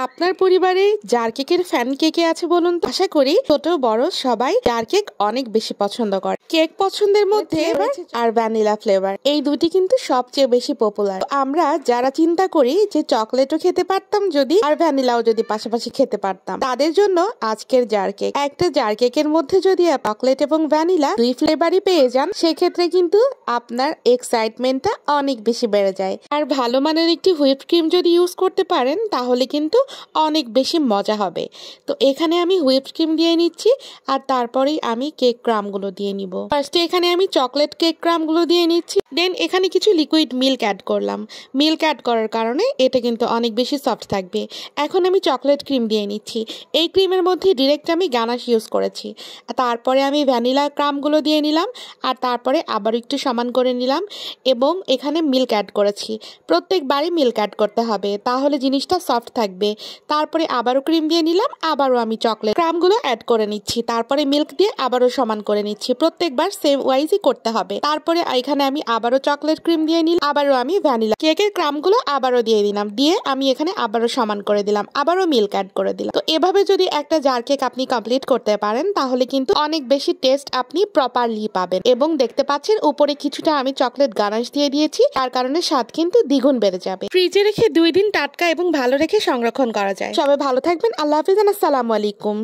আপনার পরিবারে জার কেকের ফ্যান কে কে আছে বলুন তো? আশা করি ছোট বড় সবাই জার কেক অনেক বেশি পছন্দ করে। কেক পছন্দের মধ্যে আর ভ্যানিলা ফ্লেভার এই দুটি কিন্তু সবচেয়ে বেশি পপুলার। আমরা যারা চিন্তা করি যে চকলেটও খেতে পারতাম যদি, আর ভ্যানিলাও যদি পাশাপাশি খেতে পারতাম, তাদের জন্য আজকের জার কেক। একটা জার কেকের মধ্যে যদি চকলেট এবং ভ্যানিলা দুই ফ্লেভারই পেয়ে যান, সেক্ষেত্রে কিন্তু আপনার এক্সাইটমেন্টটা অনেক বেশি বেড়ে যায়। আর ভালো মানের একটি হুইপ ক্রিম যদি ইউজ করতে পারেন তাহলে কিন্তু অনেক বেশি মজা হবে। তো এখানে আমি হুইপ ক্রিম দিয়ে নিচ্ছি আর তারপরেই আমি কেক ক্রামগুলো দিয়ে নিব। ফার্স্টে এখানে আমি চকলেট কেক ক্রামগুলো দিয়ে নিচ্ছি, দেন এখানে কিছু লিকুইড মিল্ক অ্যাড করলাম। মিল্ক অ্যাড করার কারণে এটা কিন্তু অনেক বেশি সফট থাকবে। এখন আমি চকলেট ক্রিম দিয়ে নিচ্ছি। এই ক্রিমের মধ্যে ডিরেক্ট আমি গানাশ ইউজ করেছি। তারপরে আমি ভ্যানিলা ক্রামগুলো দিয়ে নিলাম আর তারপরে আবার একটু সমান করে নিলাম এবং এখানে মিল্ক অ্যাড করেছি। প্রত্যেকবারই মিল্ক অ্যাড করতে হবে, তাহলে জিনিসটা সফট থাকবে। তারপরে আবারও ক্রিম দিয়ে নিলাম, আবারও আমি চকলেট ক্রামগুলো অ্যাড করে নিচ্ছি, তারপরে মিল্ক দিয়ে আবারও সমান করে নিচ্ছি। প্রত্যেকবার সেম ওয়াইজই করতে হবে। তারপরে এখানে আমি আবারও চকলেট ক্রিম দিয়ে নিলাম, আবারও আমি ভ্যানিলা কেকের ক্রামগুলো আবারও দিয়ে দিলাম, দিয়ে আমি এখানে আবারও সমান করে দিলাম, আবারও মিল্ক অ্যাড করে দিলাম। তো এভাবে যদি একটা জার কেক আপনি কমপ্লিট করতে পারেন তাহলে কিন্তু অনেক বেশি টেস্ট আপনি প্রপারলি পাবেন। এবং দেখতে পাচ্ছেন উপরে কিছুটা আমি চকলেট গানাশ দিয়ে দিয়েছি, তার কারণে স্বাদ কিন্তু দ্বিগুণ বেড়ে যাবে। ফ্রিজে রেখে 2 দিন টাটকা এবং ভালো রেখে সংরক্ষণ করা যায়। সবাই ভালো থাকবেন। আল্লাহ হাফিজ। আসসালামু আলাইকুম।